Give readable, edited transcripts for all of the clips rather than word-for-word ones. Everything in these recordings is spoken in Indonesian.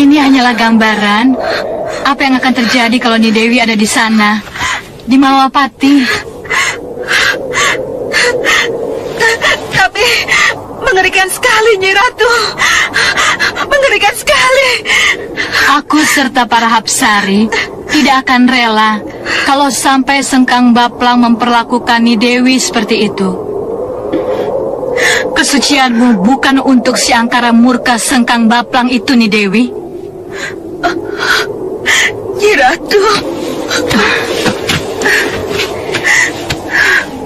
Ini hanyalah gambaran apa yang akan terjadi kalau Nyi Dewi ada di sana, di Malawapati. Tapi mengerikan sekali, Nyi Ratu. Mengerikan sekali. Aku serta para Hapsari tidak akan rela kalau sampai Sengkang Baplang memperlakukan Nyi Dewi seperti itu. Kesucianmu bukan untuk si angkara murka Sengkang Baplang itu, Nyi Dewi. Nyi Ratu.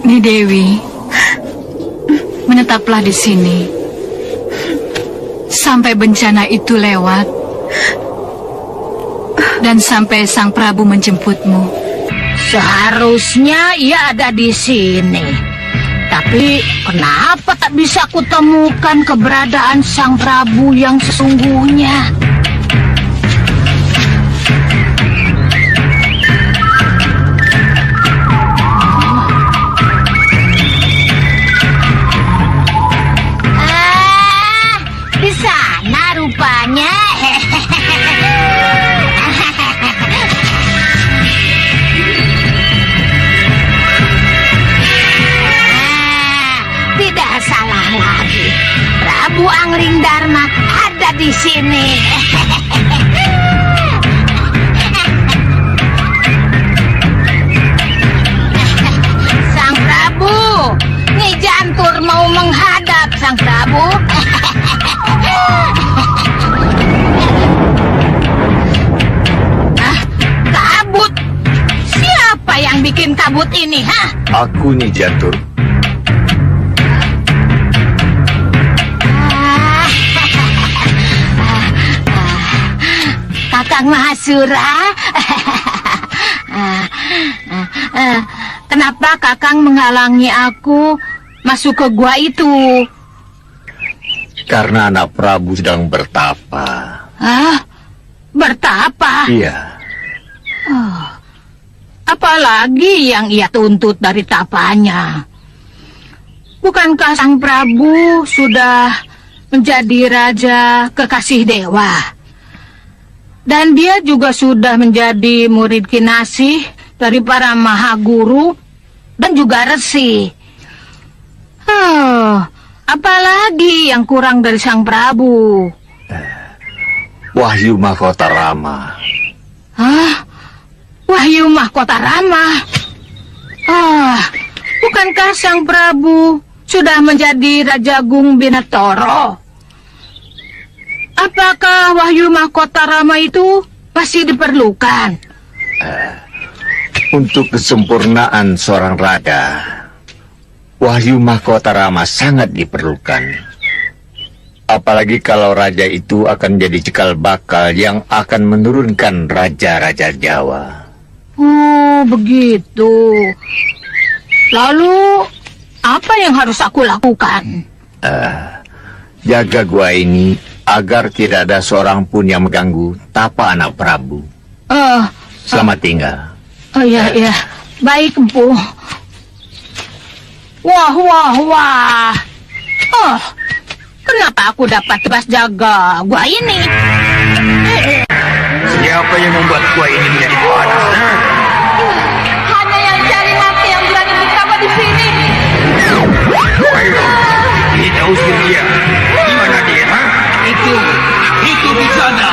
Nyi Dewi, menetaplah di sini sampai bencana itu lewat dan sampai Sang Prabu menjemputmu. Seharusnya ia ada di sini. Tapi kenapa tak bisa kutemukan keberadaan Sang Prabu yang sesungguhnya? Di sana rupanya. Tidak salah lagi. Prabu Angling Dharma ada di sini. Sang Prabu, Nyi Jantur mau menghadap Sang Prabu. Kabut. Siapa yang bikin kabut ini, ha? Aku, Nyi Jantur. Kakang Mahasura. Kenapa Kakang menghalangi aku masuk ke gua itu? Karena anak Prabu sedang bertapa. Hah? Bertapa? Iya. Apalagi yang ia tuntut dari tapanya? Bukankah Sang Prabu sudah menjadi raja kekasih dewa? Dan dia juga sudah menjadi murid kinasih dari para mahaguru dan juga resi. Apalagi yang kurang dari Sang Prabu? Wahyu Mahkota Rama. Hah? Wahyu Mahkota Rama? Bukankah Sang Prabu sudah menjadi Raja Gung Binatoro? Apakah Wahyu Mahkota Rama itu masih diperlukan? Untuk kesempurnaan seorang raja, Wahyu Mahkota Rama sangat diperlukan. Apalagi kalau raja itu akan jadi cikal bakal yang akan menurunkan raja-raja Jawa. Oh, begitu. Lalu, apa yang harus aku lakukan? Jaga gua ini agar tidak ada seorang pun yang mengganggu tapa anak Prabu. Selamat tinggal. Oh iya, iya. Baik, Empu. Wah. Kenapa aku dapat tugas jaga gua ini? Siapa yang membuat gua ini menjadi panas? Hanya yang cari mati yang berani bertapa di sini. Ayo, kita usir dia. Di mana dia? Ha? Itu di sana.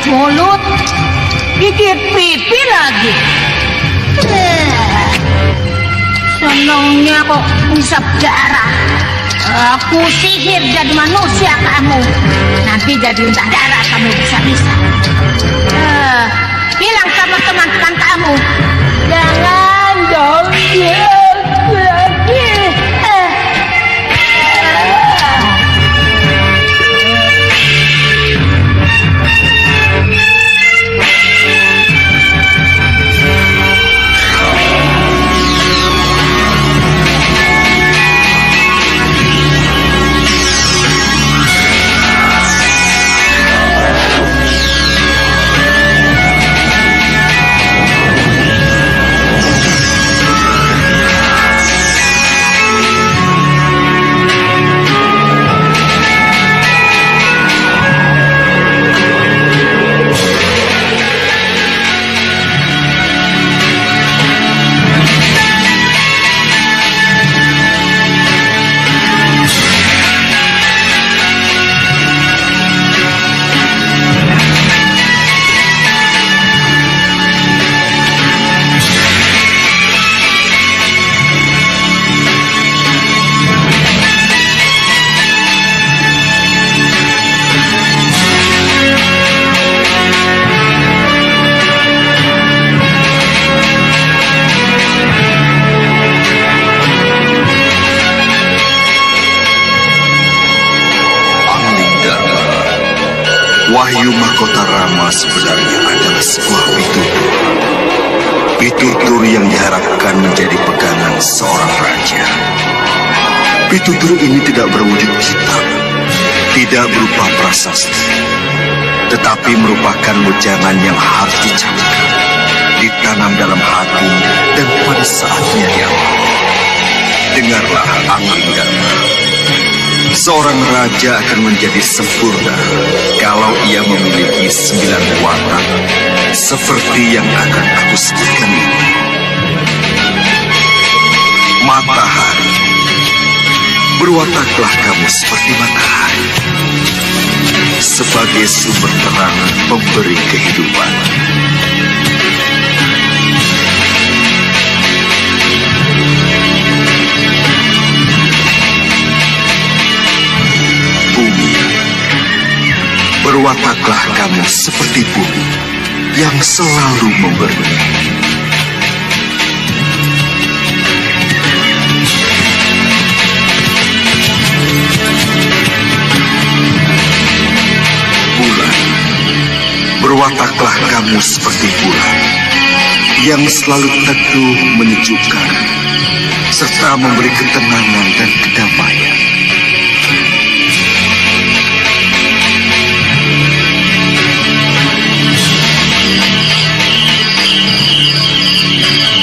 mulut, gigit pipi lagi. Senangnya kok ngisap darah. Aku sihir jadi manusia kamu. Nanti jadi unta darah kamu bisa-bisa. Bilang sama teman-teman kamu. Jangan dong. Wahyu Mahkota Rama sebenarnya adalah sebuah pitutur. Pitutur yang diharapkan menjadi pegangan seorang raja. Pitutur ini tidak berwujud kitab, tidak berupa prasasti, tetapi merupakan wejangan yang harus dicamkan, ditanam dalam hati dan pada saatnya yang dengarlah Anglingdarma. Seorang raja akan menjadi sempurna kalau ia memiliki 9 watak seperti yang akan aku sebutkan ini. Matahari, berwataklah kamu seperti matahari, sebagai sumber terang pemberi kehidupan. Berwataklah kamu seperti bumi yang selalu memberi. Bulan, berwataklah kamu seperti bulan yang selalu teduh menyejukkan serta memberi ketenangan dan kedamaian.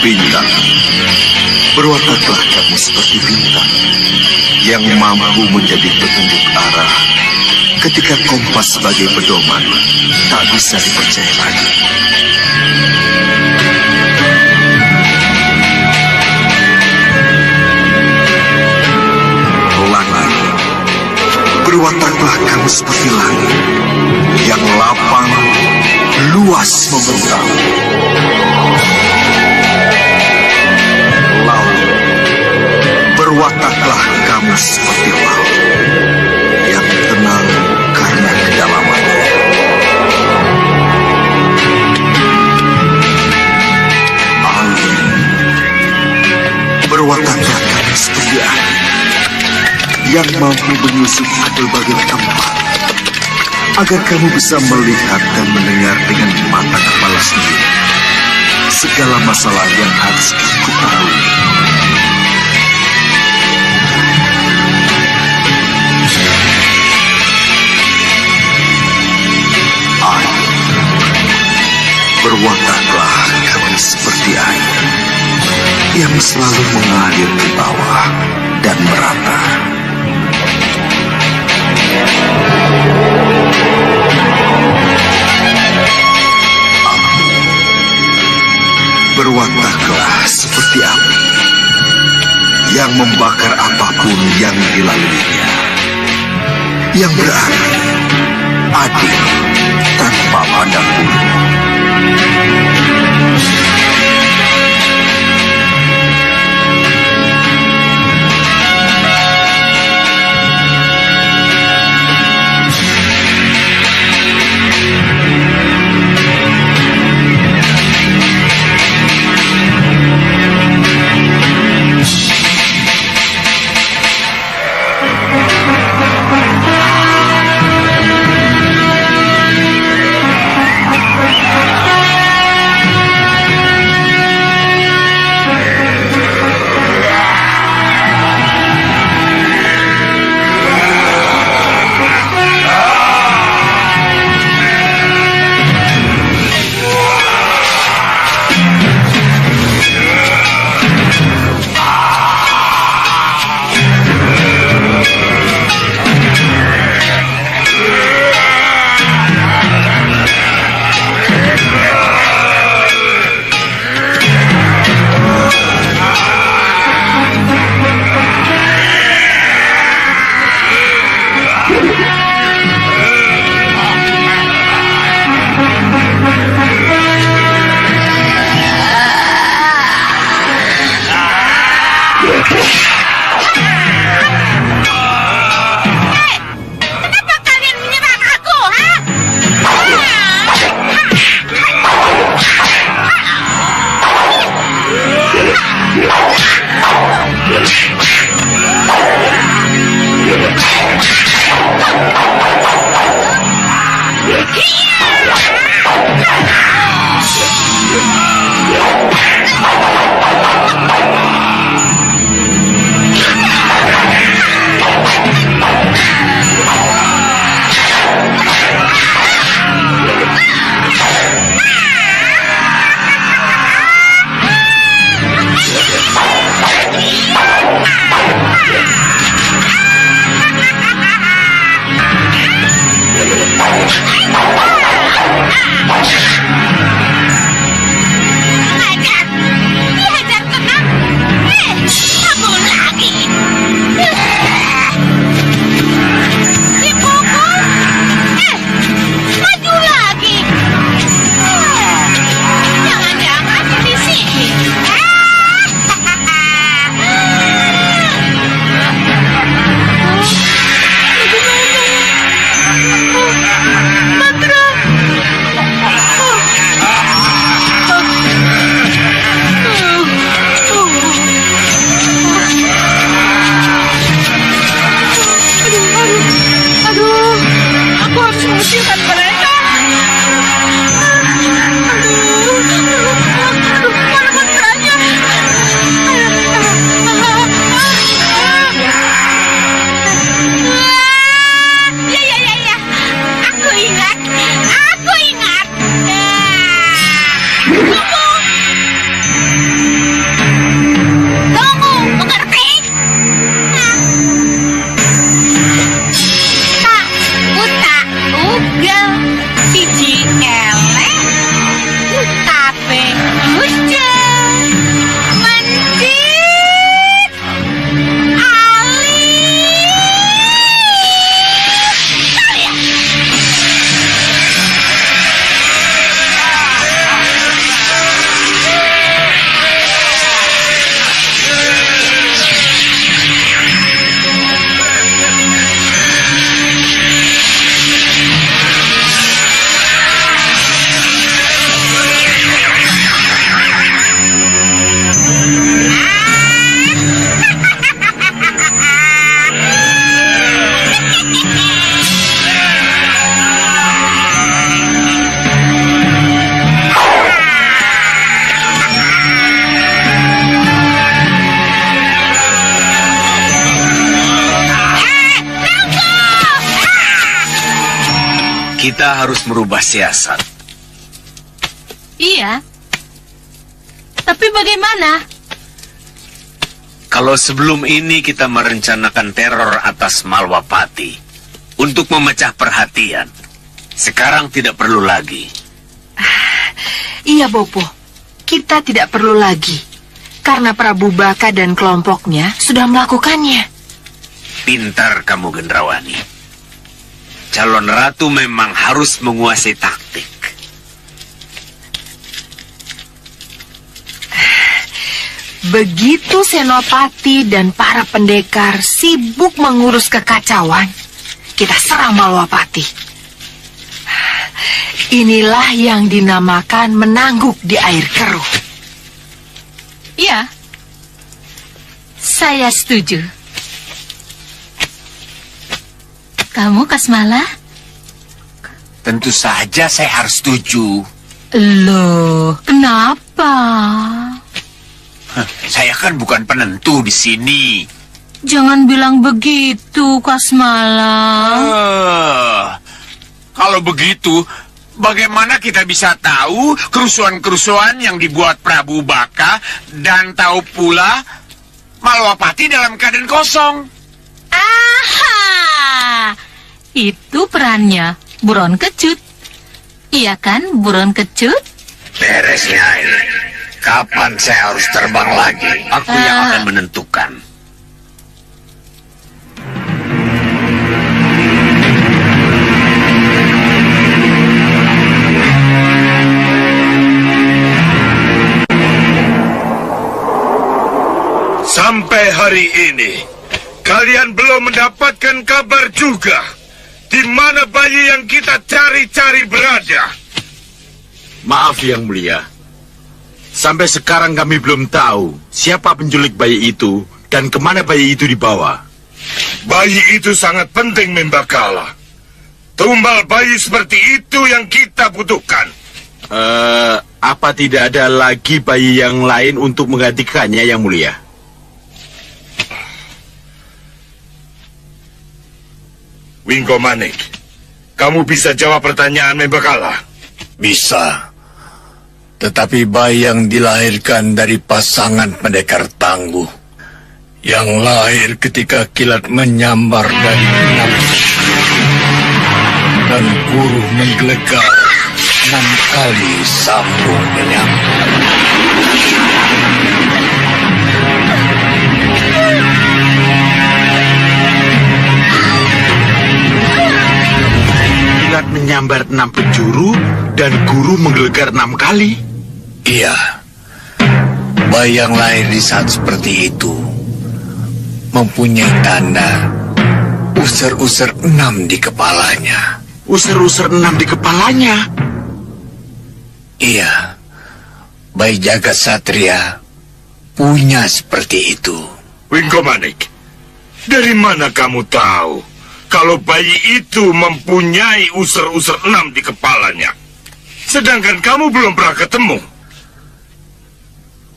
Bintang, berwataklah kamu seperti bintang yang mampu menjadi petunjuk arah ketika kompas sebagai pedoman tak bisa dipercaya lagi. Langit, berwataklah kamu seperti langit yang lapang, luas membentang. Berwataklah kamu seperti laut yang tenang karena kedalamannya. Angin, berwataklah kamu seperti angin yang mampu menyusup ke berbagai tempat agar kamu bisa melihat dan mendengar dengan mata kepala sendiri segala masalah yang harus kamu ketahui. Berwataklah kamu seperti air yang selalu mengalir ke bawah dan merata. Berwataklah seperti api yang membakar apapun yang dilaluinya, yang berarti adil. tanpa pandang bulu. Kenapa kalian menyerang aku, ha? Dihajar tenang. Kabur lagi. Dipukul. Maju lagi. Jangan-jangan di sini. Mantra. Aduh, aku harus mengusirkan mereka. Mana mantranya? Ya. Aku ingat. Tunggu, mengerti? Tak, buta, uga, biji elek, tape, lucu, mendit, Kita harus merubah siasat. Iya. Tapi bagaimana? Kalau sebelum ini kita merencanakan teror atas Malwapati untuk memecah perhatian, sekarang tidak perlu lagi. Iya, Bopo. Kita tidak perlu lagi. Karena Prabu Baka dan kelompoknya sudah melakukannya. Pintar kamu, Gendrawani. calon ratu memang harus menguasai taktik. Begitu Senopati dan para pendekar sibuk mengurus kekacauan, kita serang Malwapati. Inilah yang dinamakan menangguk di air keruh. Ya, saya setuju. Kamu, Kasmala? Tentu saja saya harus setuju. Loh, kenapa? Saya kan bukan penentu di sini. Jangan bilang begitu, Kasmala. Kalau begitu, bagaimana kita bisa tahu kerusuhan-kerusuhan yang dibuat Prabu Baka dan tahu pula Malwapati dalam keadaan kosong? Aha! Itu perannya buron kecut. Iya kan, buron kecut? Beres, Nyai. Kapan saya harus terbang lagi? Aku yang akan menentukan. Sampai hari ini, kalian belum mendapatkan kabar juga di mana bayi yang kita cari-cari berada. Maaf Yang Mulia, sampai sekarang kami belum tahu siapa penculik bayi itu dan kemana bayi itu dibawa. Bayi itu sangat penting, Membakala. Tumbal bayi seperti itu yang kita butuhkan. Apa tidak ada lagi bayi yang lain untuk menggantikannya, Yang Mulia? Wingo Manik, kamu bisa jawab pertanyaan Membakala? Bisa. Tetapi bayi yang dilahirkan dari pasangan pendekar tangguh, yang lahir ketika kilat menyambar dari 6 dan guru menggelegar 6 kali sambung menyambar. Kilat menyambar 6 penjuru dan guru menggelegar 6 kali. Iya, bayi yang lahir di saat seperti itu mempunyai tanda user-user 6 di kepalanya. User-user 6 di kepalanya? Iya, bayi jagat satria punya seperti itu. Wingo Manik, dari mana kamu tahu kalau bayi itu mempunyai user-user 6 di kepalanya? Sedangkan kamu belum pernah ketemu.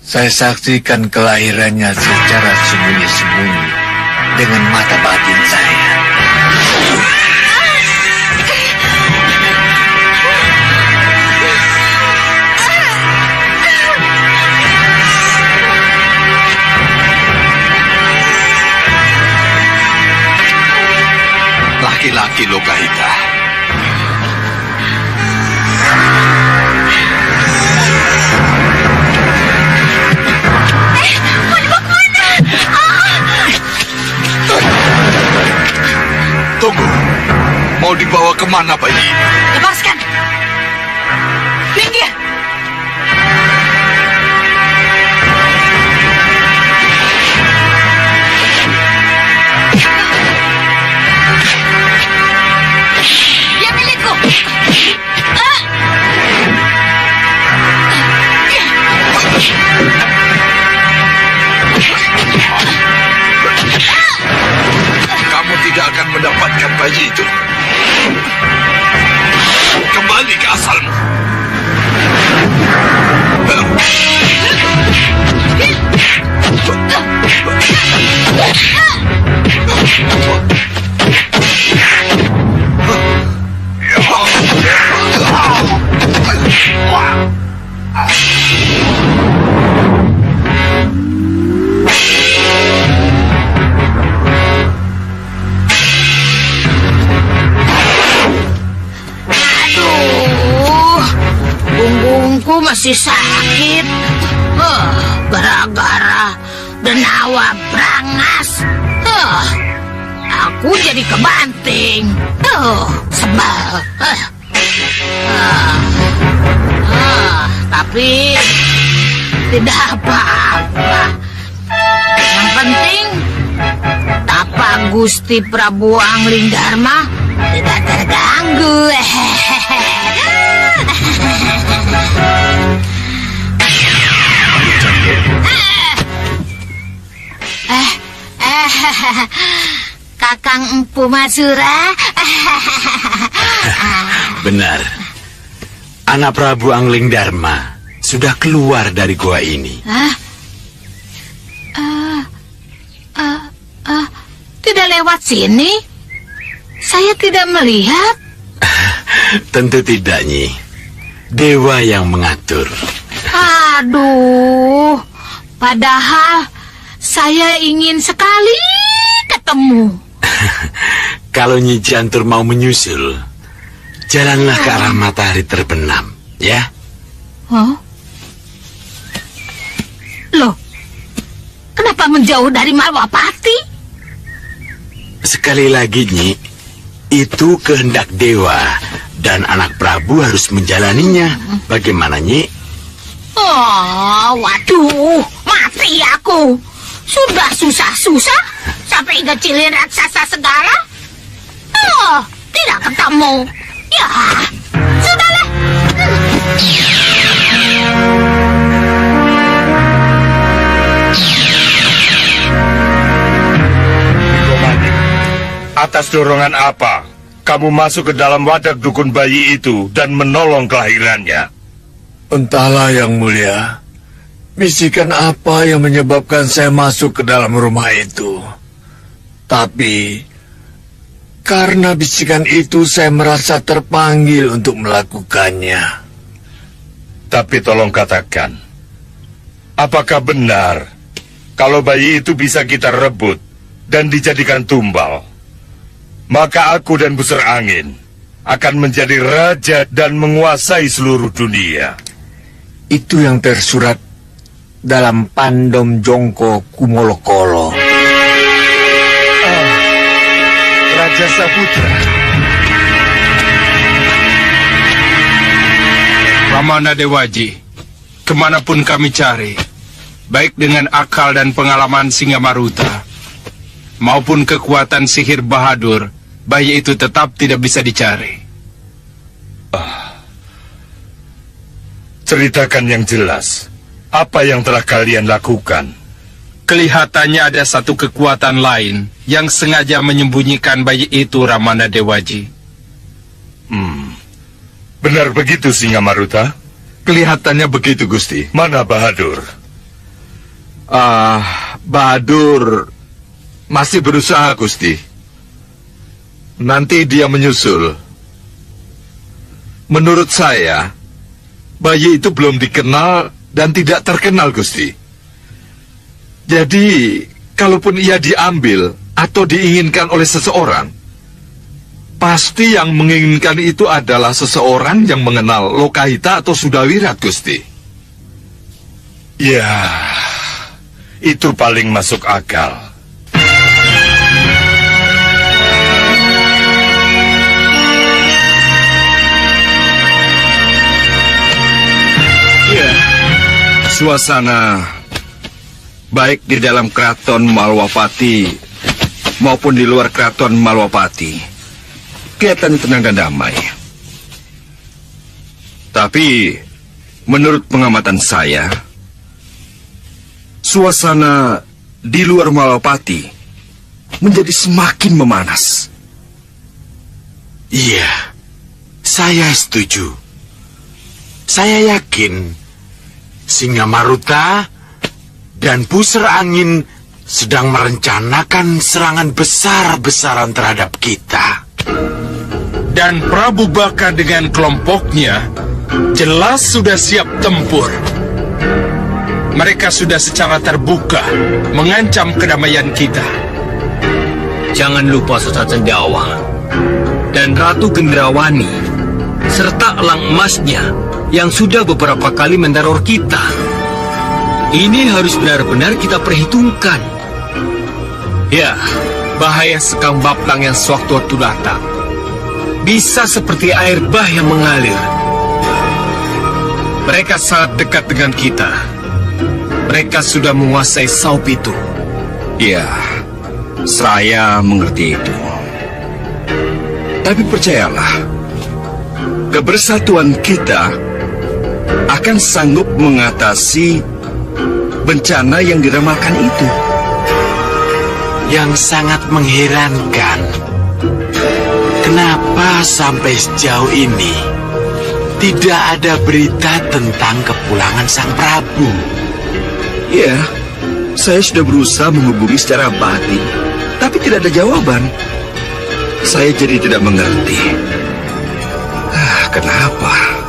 Saya saksikan kelahirannya secara sembunyi-sembunyi dengan mata batin saya. Laki-laki Lokahita. Tunggu, mau dibawa kemana bayi? Lepaskan! Minggir! Dia milikku! Kamu tidak akan mendapatkan bayi itu. Kembali ke asalmu. Punggungku masih sakit. Gara-gara denawa brangas. aku jadi kebanting. Sebal. Tapi tidak apa-apa. Yang penting tapa Gusti Prabu Angling Dharma tidak terganggu. Kakang Empu Masura. Benar. Anak Prabu Angling Dharma sudah keluar dari gua ini. Tidak lewat sini? Saya tidak melihat. Tentu tidak, Nyi. Dewa yang mengatur. Aduh, padahal saya ingin sekali ketemu. Kalau Nyi Jantur mau menyusul, jalanlah ke arah matahari terbenam, ya? Loh, kenapa menjauh dari Malwapati? Sekali lagi, Nyi, itu kehendak dewa dan anak Prabu harus menjalaninya. Bagaimana, Nyi? Waduh, mati aku. Sudah susah-susah sampai ngecilin raksasa segala. Tidak ketemu. Ya, sudahlah. Atas dorongan apa kamu masuk ke dalam wadah dukun bayi itu dan menolong kelahirannya? Entahlah, Yang Mulia. Bisikan apa yang menyebabkan saya masuk ke dalam rumah itu? Tapi karena bisikan itu saya merasa terpanggil untuk melakukannya. Tapi tolong katakan, apakah benar kalau bayi itu bisa kita rebut dan dijadikan tumbal? Maka aku dan Busur Angin akan menjadi raja dan menguasai seluruh dunia. Itu yang tersurat dalam Pandom Jongko Kumolokolo. Raja Saputra. Ramana Dewaji, kemanapun kami cari, baik dengan akal dan pengalaman Singgamaruta, maupun kekuatan sihir Bahadur, bayi itu tetap tidak bisa dicari. Ceritakan yang jelas, apa yang telah kalian lakukan? Kelihatannya ada satu kekuatan lain yang sengaja menyembunyikan bayi itu, Ramana Dewaji. Benar begitu, Singgamaruta? Kelihatannya begitu, Gusti. Mana Bahadur? Bahadur masih berusaha, Gusti. Nanti dia menyusul. Menurut saya, bayi itu belum dikenal dan tidak terkenal, Gusti. Jadi, kalaupun ia diambil atau diinginkan oleh seseorang, pasti yang menginginkan itu adalah seseorang yang mengenal Lokahita atau Sudawirat, Gusti. Ya, itu paling masuk akal. Ya, suasana baik di dalam keraton Malwapati maupun di luar keraton Malwapati kelihatannya tenang dan damai. Tapi menurut pengamatan saya, suasana di luar Malwapati menjadi semakin memanas. Iya, saya setuju. Saya yakin Singgamaruta dan Busur Angin sedang merencanakan serangan besar-besaran terhadap kita. Dan Prabu Baka dengan kelompoknya jelas sudah siap tempur. Mereka sudah secara terbuka mengancam kedamaian kita. Jangan lupa Sesa Cendawa dan Ratu Gendrawani serta elang emasnya yang sudah beberapa kali meneror kita. Ini harus benar-benar kita perhitungkan. Ya, bahaya Sekang Baplang yang sewaktu-waktu datang bisa seperti air bah yang mengalir. Mereka sangat dekat dengan kita. Mereka sudah menguasai Saup itu. Ya, saya mengerti itu. Tapi percayalah, kebersatuan kita akan sanggup mengatasi bencana yang diramalkan itu. Yang sangat mengherankan, kenapa sampai sejauh ini tidak ada berita tentang kepulangan Sang Prabu? Ya, saya sudah berusaha menghubungi secara batin, tapi tidak ada jawaban. Saya jadi tidak mengerti. Kenapa?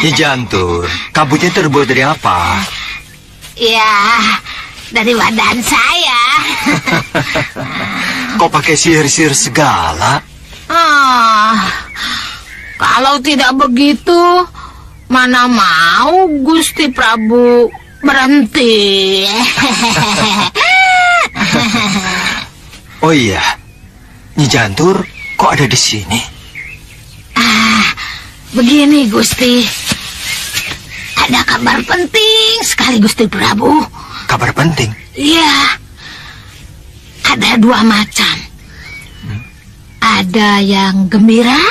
Nyi Jantur, kabutnya terbuat dari apa? Ya, dari badan saya. Kok pakai sihir-sihir segala? Kalau tidak begitu, mana mau Gusti Prabu berhenti. Oh iya, Nyi Jantur, kok ada di sini? Begini Gusti, ada kabar penting sekali Gusti Prabu. Kabar penting? Iya, ada dua macam. Ada yang gembira,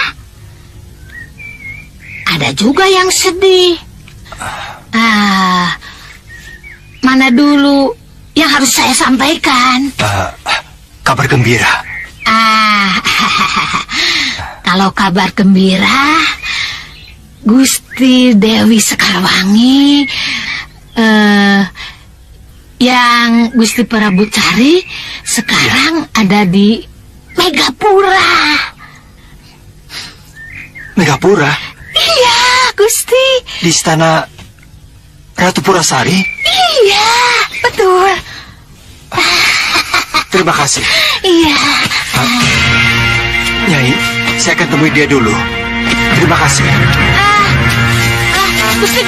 ada juga yang sedih. Mana dulu yang harus saya sampaikan? Kabar gembira. Kalau kabar gembira, Gusti Dewi Sekarwangi yang Gusti Prabu cari sekarang ada di Megapura. Megapura? Iya, Gusti. Di istana Ratu Purasari? Iya, betul. Terima kasih. Iya. Nyai, saya akan temui dia dulu. Terima kasih. Gusti.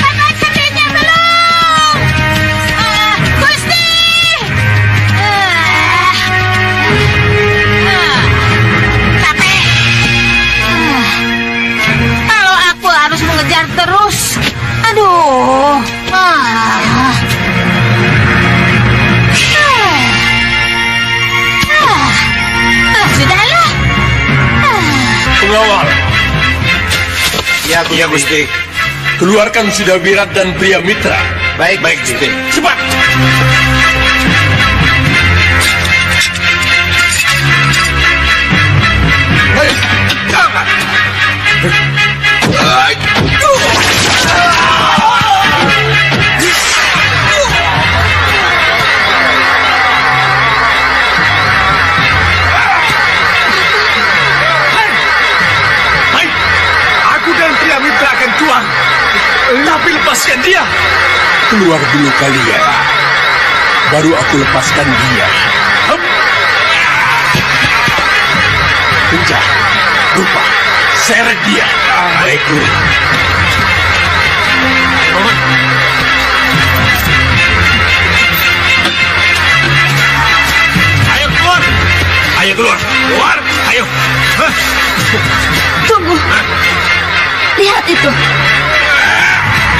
Pakai sedihnya belum? Gusti. Tapi kalau aku harus mengejar terus, aduh. Sudahlah. Pengawal. Ya, Gusti. Keluarkan Sudawirat dan pria mitra. Baik, Gusti. Cepat. Tapi lepaskan dia. Keluar dulu kalian. Baru aku lepaskan dia. Kencang, rupa, seret dia. Baik, Guru. Lihat itu.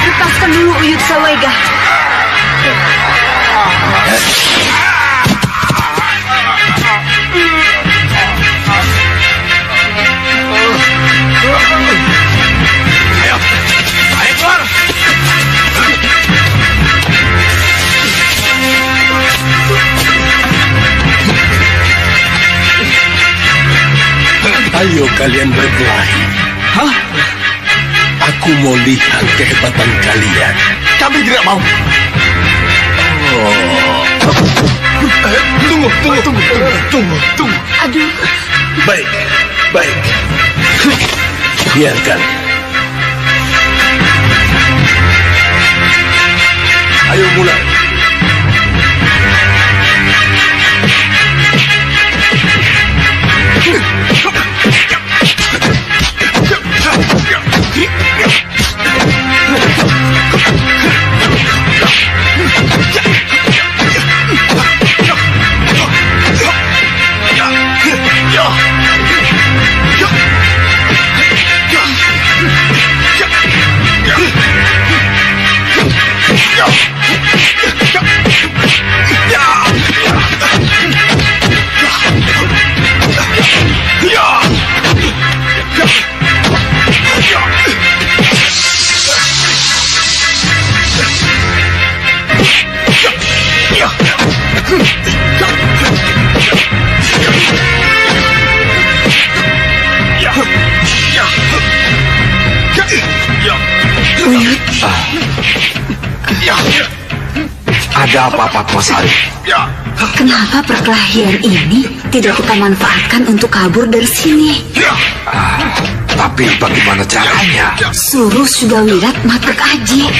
Lepaskan dulu Uyut Sawega. Ayo keluar. Ayo kalian berkelahi. Hah? Aku mau lihat kehebatan kalian. Kami tidak mau. Tunggu. Aduh. Baik. Biarkan. Ayo mulai. Ada apa, Pak Masari? Kenapa perkelahian ini tidak kita manfaatkan untuk kabur dari sini? Tapi bagaimana caranya? Suruh Sudawirat matuk aji.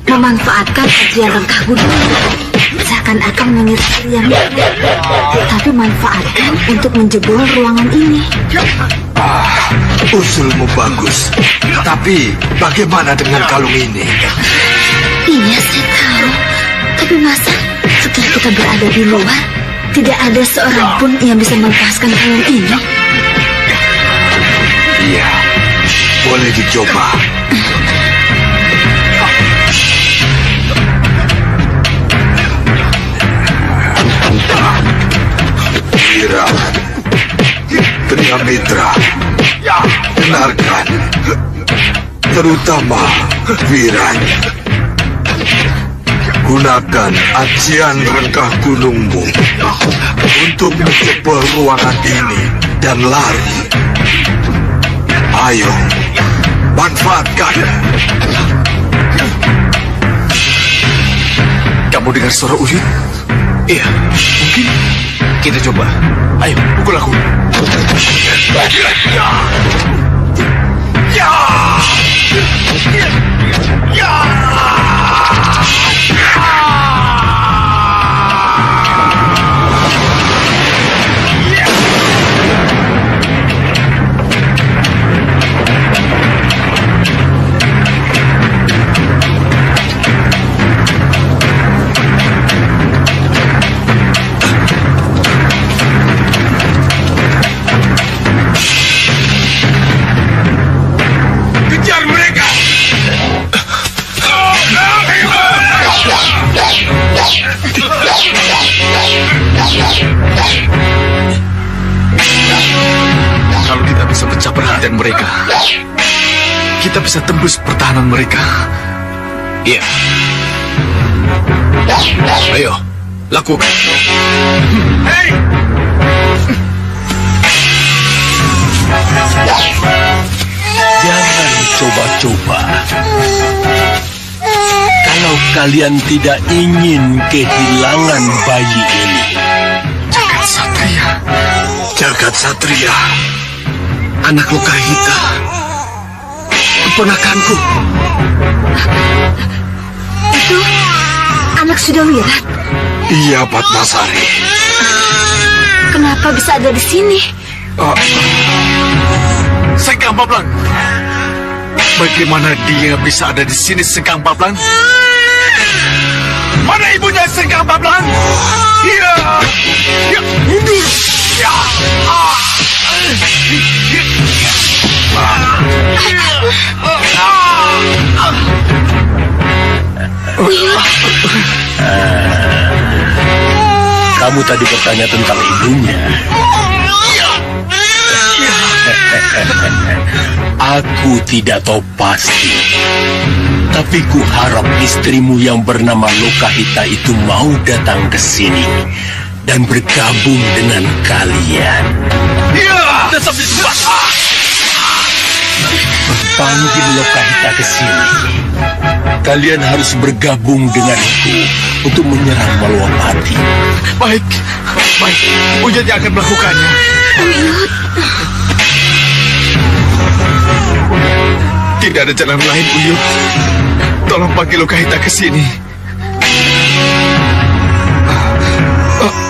Memanfaatkan ajian rengkah gunung. Seakan-akan mengira yang tapi manfaatkan untuk menjebol ruangan ini. Usulmu bagus. Tapi bagaimana dengan kalung ini? Iya, saya tahu. Tapi masa setelah kita berada di luar, tidak ada seorang pun yang bisa melepaskan kalung ini? Iya, boleh dicoba. Wira, Tria Mitra, dengarkan. Terutama Wira. Gunakan ajian rengkah gunungmu untuk menjebol ruangan ini dan lari. Ayo, manfaatkan. Kamu dengar suara Uyut? Iya, mungkin kita coba. Ayo, pukul aku. Kejar mereka! Kalau kita bisa pecah perhatian mereka, kita bisa tembus pertahanan mereka. Iya. Ayo, lakukan. Hei! Jangan coba-coba. Kalau kalian tidak ingin kehilangan bayi ini. Jagat Satria, Anak Lokahita, keponakanku. Itu anak Sudawirat. Iya, Padmasari. Kenapa bisa ada di sini? Sengkang Bablang. Bagaimana dia bisa ada di sini, Sengkang Bablang? Mana ibunya, Sengkang Bablang? Iya. Ya. Ini. Ya. Kamu tadi bertanya tentang ibunya. Aku tidak tahu pasti. Tapi ku harap istrimu yang bernama Lokahita itu mau datang ke sini dan bergabung dengan kalian. Panggil Lokahita ke sini. Kalian harus bergabung denganku untuk menyerang Malwapati. Baik. Uyut yang akan melakukannya. Uyut. Tidak ada jalan lain, Uyut. Tolong panggil Lokahita ke sini.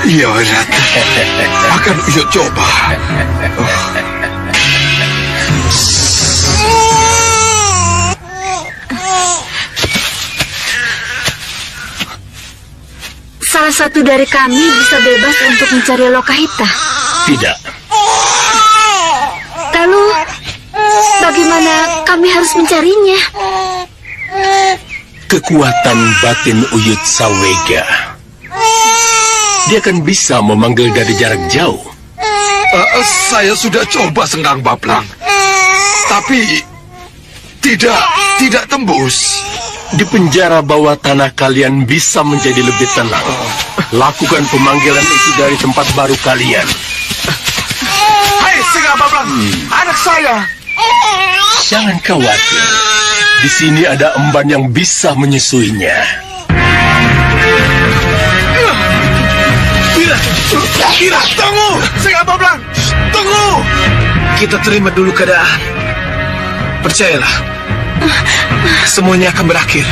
Iya, Rata. Akan Uyut coba. Salah satu dari kami bisa bebas untuk mencari Lokahita. Tidak. Lalu, bagaimana kami harus mencarinya? Kekuatan batin Uyut Sawega. Dia akan bisa memanggil dari jarak jauh. Saya sudah coba Sengkang Baplang, tapi tidak tembus. Di penjara bawah tanah kalian bisa menjadi lebih tenang. Lakukan pemanggilan itu dari tempat baru kalian. Hai, Sengkang Baplang, anak saya. Jangan khawatir. Di sini ada emban yang bisa menyusuinya. Kira, tunggu! Sengkang Baplang, tunggu! Kita terima dulu keadaan. Percayalah, semuanya akan berakhir.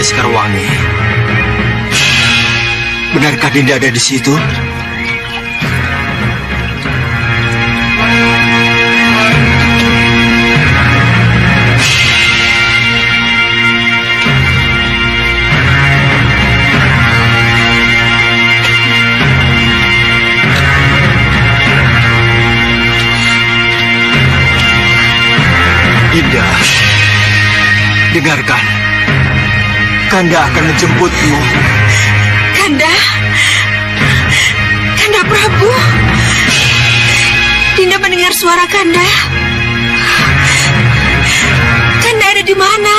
Sekarwangi, benarkah Dinda ada di situ? Dinda, dengarkan. Kanda akan menjemputmu. Kanda Prabu. Dinda mendengar suara Kanda. Kanda ada di mana?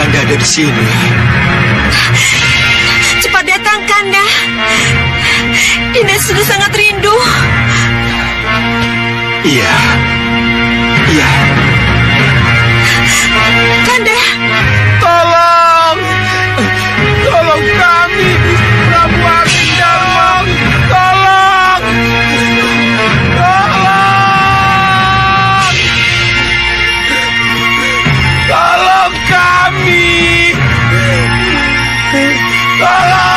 Kanda ada di sini. Cepat datang, Kanda. Dinda sudah sangat rindu. Iya. Kanda. Tolong kami, Prabu Argandara. Tolong! Tolong kami! Tolong!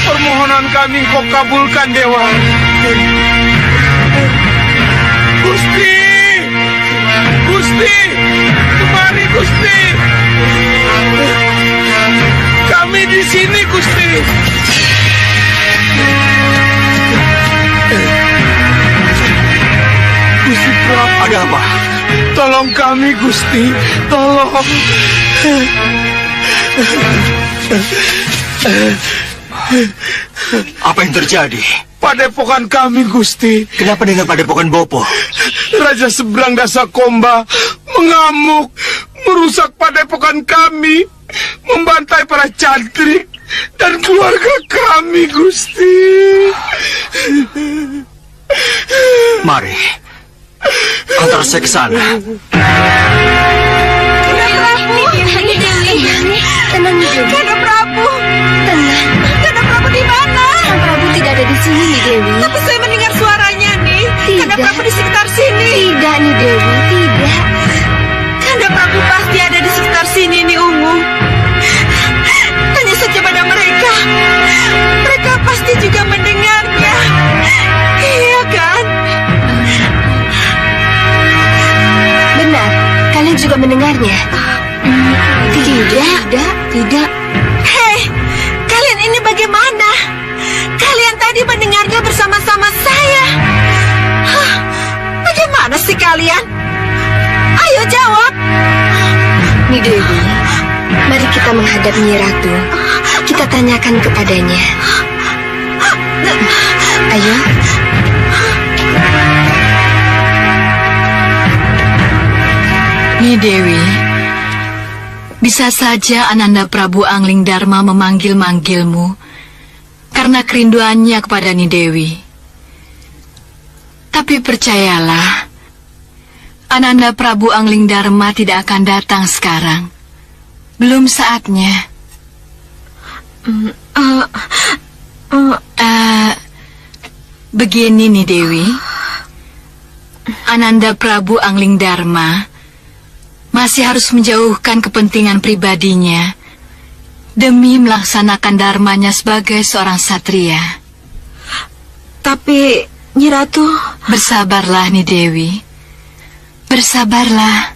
Permohonan kami kau kabulkan, Dewa. Gusti, kemari Gusti. Kami di sini, Gusti. Gusti Prabu. Ada apa? Tolong kami, Gusti. Tolong. Apa yang terjadi? Padepokan kami, Gusti. Kenapa dengan padepokan Bopo? Raja Seberang Dasa Komba mengamuk, merusak padepokan kami, membantai para cantrik dan keluarga kami, Gusti. Mari, antar saya ke sana. Tenang, Kanda Prabu. Tenang. Kanda Prabu di mana? Kanda Prabu tidak ada di sini, Nih Dewi. Tapi saya mendengar suaranya, nih. Kanda Prabu di sekitar sini. Tidak, Nih Dewi, tidak. Kanda Prabu pasti ada di sekitar sini, Nih Ungu. Tanya saja pada mereka. Mereka pasti juga mendengarnya. Iya kan? Benar, kalian juga mendengarnya. Tidak. Hei, kalian ini bagaimana? Kalian tadi mendengarnya bersama-sama saya. Hah, bagaimana sih kalian? Ayo jawab. Nih Dewi, mari kita menghadap Nyi Ratu. Kita tanyakan kepadanya. Ayo. Nyi Dewi, bisa saja Ananda Prabu Angling Dharma memanggil-manggilmu karena kerinduannya kepada Nyi Dewi. Tapi percayalah, Ananda Prabu Angling Dharma tidak akan datang sekarang. Belum saatnya. Begini Nyi Dewi, Ananda Prabu Angling Dharma masih harus menjauhkan kepentingan pribadinya demi melaksanakan dharmanya sebagai seorang satria. Tapi, Nyi Ratu... Bersabarlah, Nyi Dewi. Bersabarlah.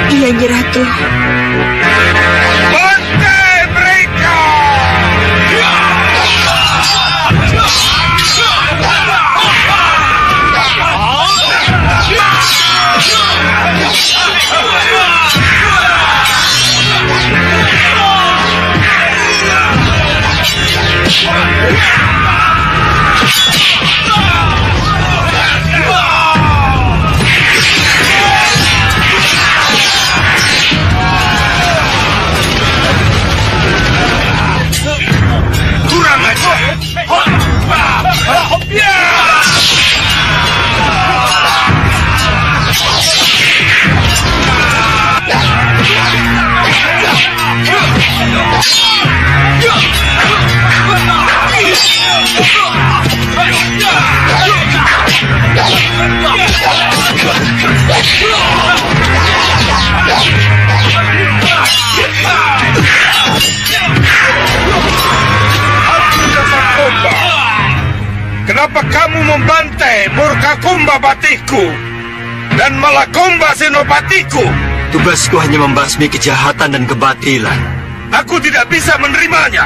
Iya, Nyi Ratu. Bantai mereka! Kurang aja. Kenapa kamu membantai Murkakumba Batiku dan malah Kumba Senopatiku? Tugasku hanya membasmi kejahatan dan kebatilan. Aku tidak bisa menerimanya.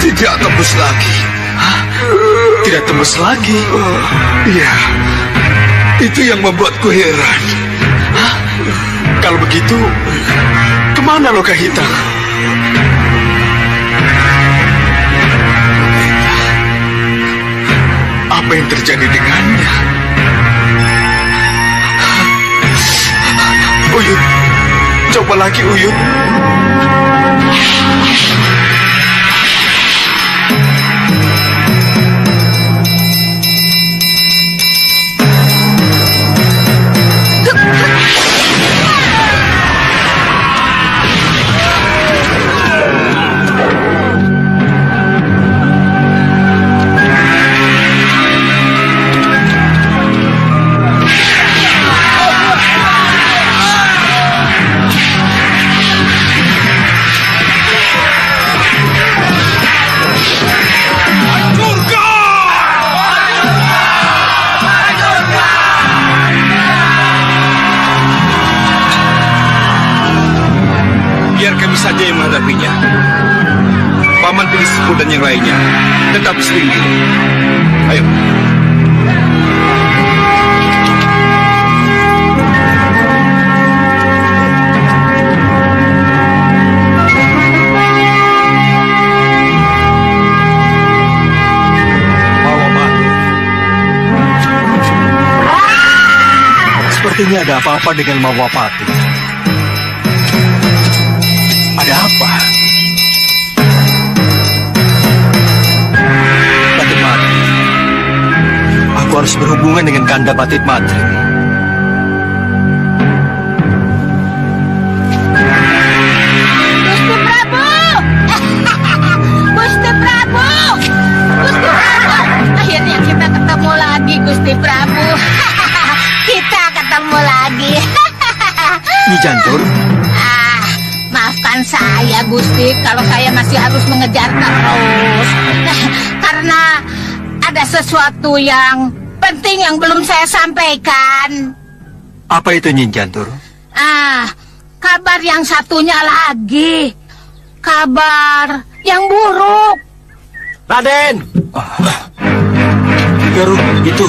Tidak tembus lagi. Tidak tembus lagi? Iya, itu yang membuatku heran. Kalau begitu, kemana Lokahita? Apa yang terjadi dengannya? Uyut, coba lagi Uyut. Biar kami saja yang menghadapinya. Paman pilih Sepuh dan yang lainnya tetap selingkuh. Ayo. Sepertinya ada apa-apa dengan Mawapati. Ada apa? Batit Matri. Aku harus berhubungan dengan Kanda Batit Matri. Gusti Prabu! Gusti Prabu! Gusti Prabu! Akhirnya kita ketemu lagi, Gusti Prabu. Kita ketemu lagi. Nyi Jantur? Maafkan saya, Gusti, kalau saya masih harus mengejar terus. Karena ada sesuatu yang penting yang belum saya sampaikan. Apa itu, Nyi Jantur? Kabar yang satunya lagi. Kabar yang buruk. Raden! Garuk, itu.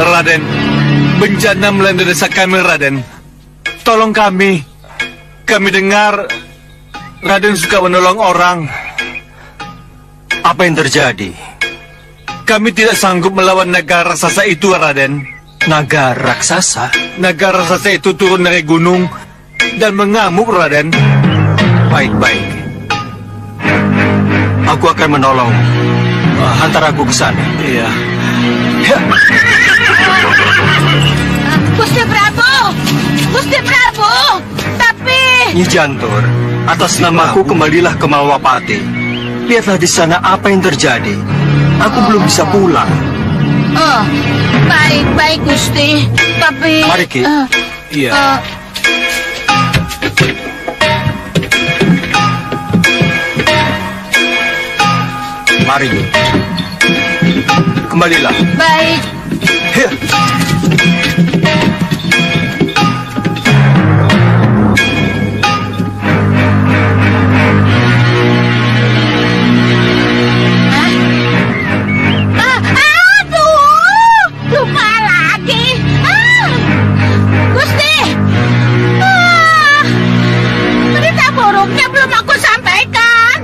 Raden, bencana melanda desa kami, Raden. Tolong kami. Kami dengar Raden suka menolong orang. Apa yang terjadi? Kami tidak sanggup melawan naga raksasa itu, Raden. Naga raksasa? Naga raksasa itu turun dari gunung dan mengamuk, Raden. Baik-baik. Aku akan menolong. Hantar aku ke sana. Iya. Gusti Prabu! Gusti Prabu! Tapi... Nyi Jantur, atas namaku kembalilah ke Mawapati. Lihatlah di sana apa yang terjadi. Aku belum bisa pulang. Baik-baik, Gusti. Tapi... Mari, Ki. Iya. Mari. Kembalilah. Baik. Lupa lagi. Gusti. Berita buruknya belum aku sampaikan.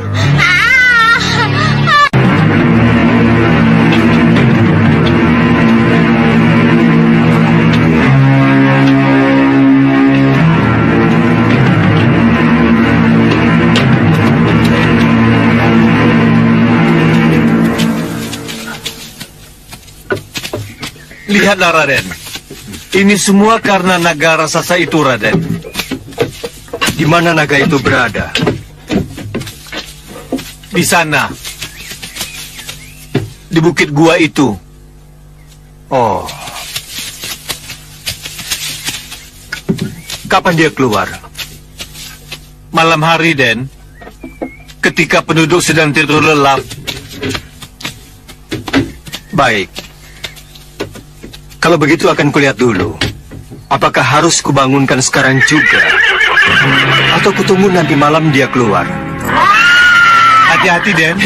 Lihatlah, Raden. Ini semua karena naga raksasa itu, Raden. Di mana naga itu berada? Di sana. Di bukit gua itu. Oh. Kapan dia keluar? Malam hari, Den. Ketika penduduk sedang tidur lelap. Baik. Kalau begitu akan kulihat dulu. Apakah harus kubangunkan sekarang juga? Atau kutunggu nanti malam dia keluar? Hati-hati, Den.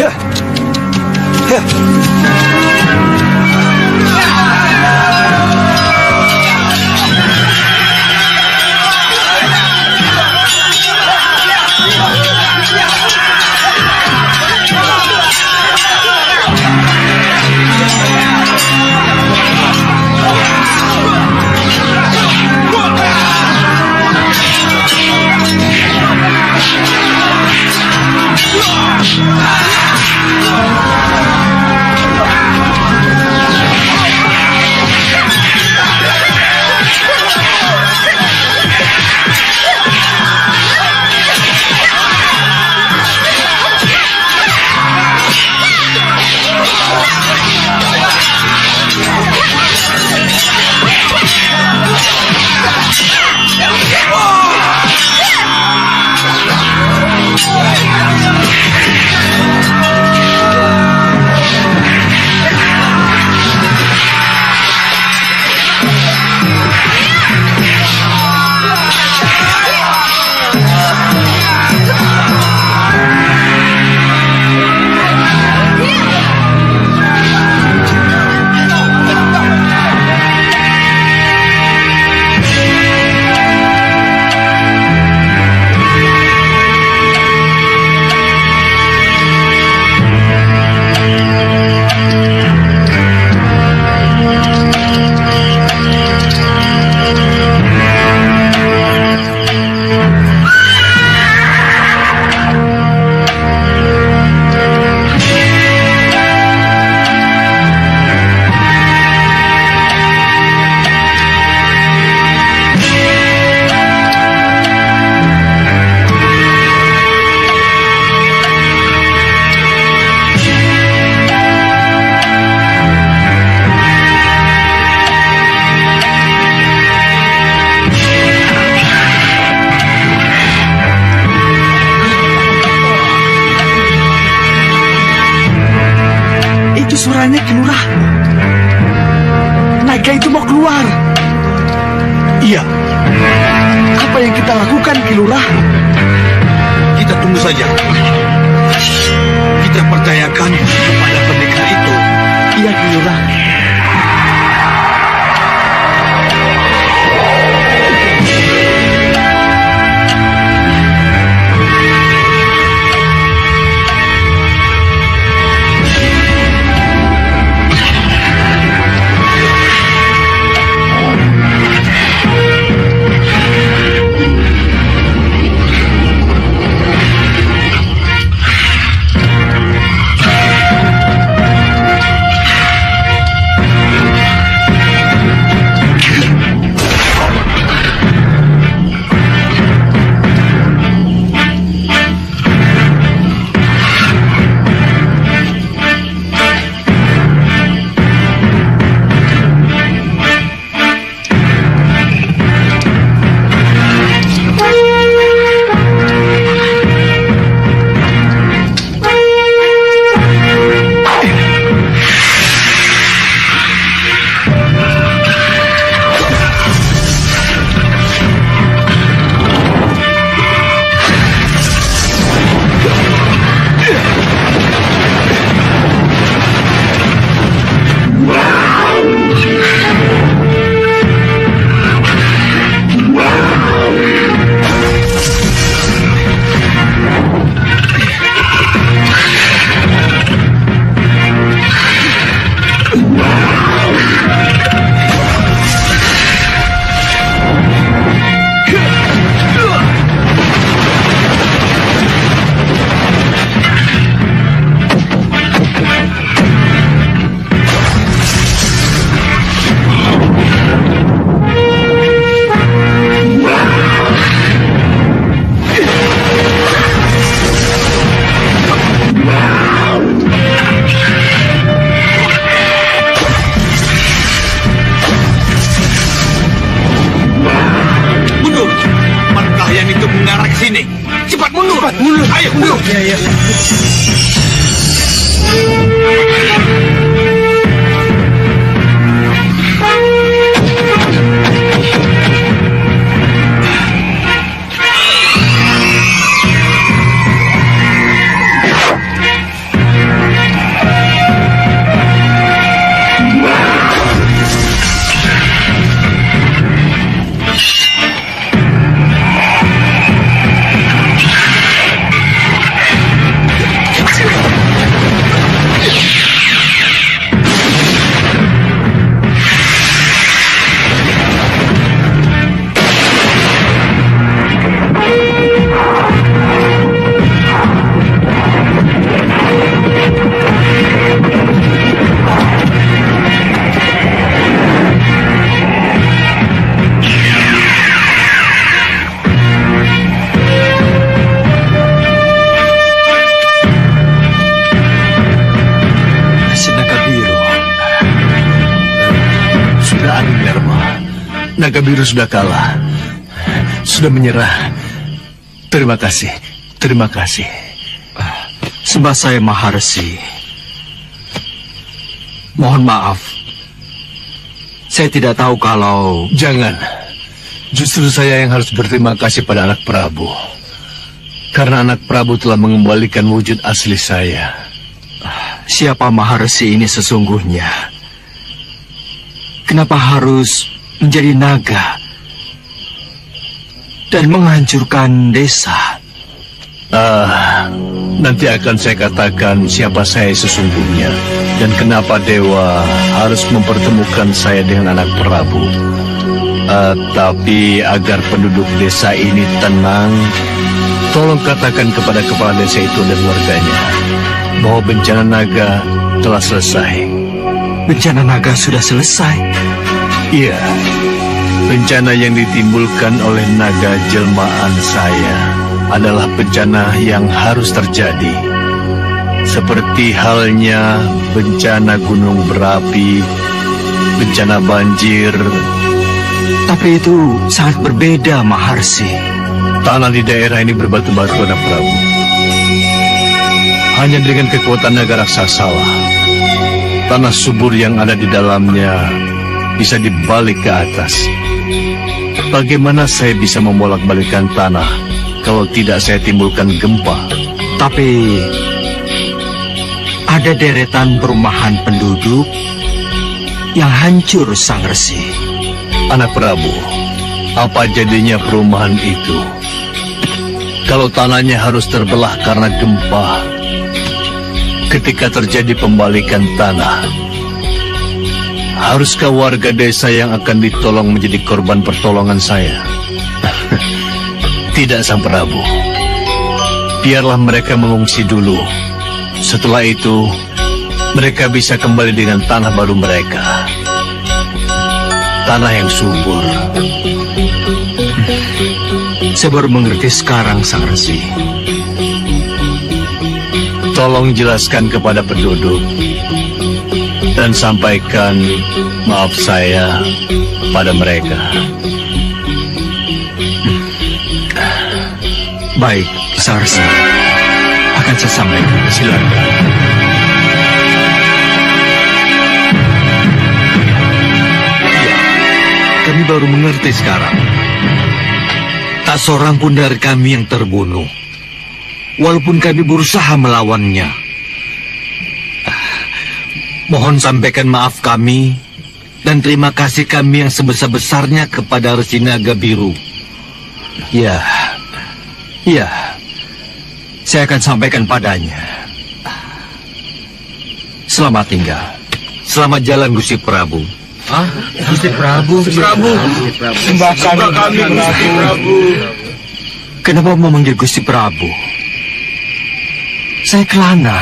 naga itu mau keluar. Iya. Apa yang kita lakukan, Kilurah? Kita tunggu saja. Kita percayakan kepada pendekar itu. Iya, Kilurah. Naga biru sudah kalah, sudah menyerah. Terima kasih, terima kasih. Sembah saya Maharsi. Mohon maaf. Saya tidak tahu kalau... Jangan. Justru saya yang harus berterima kasih pada anak Prabu. Karena anak Prabu telah mengembalikan wujud asli saya. Siapa Maharsi ini sesungguhnya? Kenapa harus menjadi naga dan menghancurkan desa? Nanti akan saya katakan siapa saya sesungguhnya dan kenapa dewa harus mempertemukan saya dengan anak Prabu. Tapi agar penduduk desa ini tenang, tolong katakan kepada kepala desa itu dan warganya bahwa bencana naga telah selesai. Bencana naga sudah selesai? Iya, bencana yang ditimbulkan oleh naga jelmaan saya adalah bencana yang harus terjadi. Seperti halnya bencana gunung berapi, bencana banjir. Tapi itu sangat berbeda, Maharsi. Tanah di daerah ini berbatu-batu, anak Prabu. Hanya dengan kekuatan naga raksasa, tanah subur yang ada di dalamnya bisa dibalik ke atas. Bagaimana saya bisa membolak-balikan tanah kalau tidak saya timbulkan gempa? Tapi ada deretan perumahan penduduk yang hancur, Sang Resi. Anak Prabu, apa jadinya perumahan itu? Kalau tanahnya harus terbelah karena gempa, ketika terjadi pembalikan tanah, haruskah warga desa yang akan ditolong menjadi korban pertolongan saya? Tidak, Sang Prabu. Biarlah mereka mengungsi dulu. Setelah itu, mereka bisa kembali dengan tanah baru mereka. Tanah yang subur. Saya baru mengerti sekarang, Sang Resi. Tolong jelaskan kepada penduduk dan sampaikan maaf saya pada mereka. Baik, Sang Resi. Akan saya sampaikan. Silakan. Kami baru mengerti sekarang. Tak seorang pun dari kami yang terbunuh, walaupun kami berusaha melawannya. Mohon sampaikan maaf kami dan terima kasih kami yang sebesar-besarnya kepada Resi Naga Biru. Ya, saya akan sampaikan padanya. Selamat tinggal. Selamat jalan, Gusti Prabu. Hah? Gusti Prabu. Sembah kami Gusti Prabu. Kenapa memanggil Gusti Prabu? Saya kelana.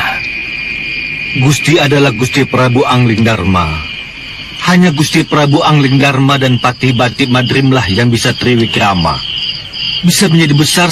Gusti adalah Gusti Prabu Angling Dharma. Hanya Gusti Prabu Angling Dharma dan Patih Batik Madrimlah yang bisa triwikrama. Bisa menjadi besar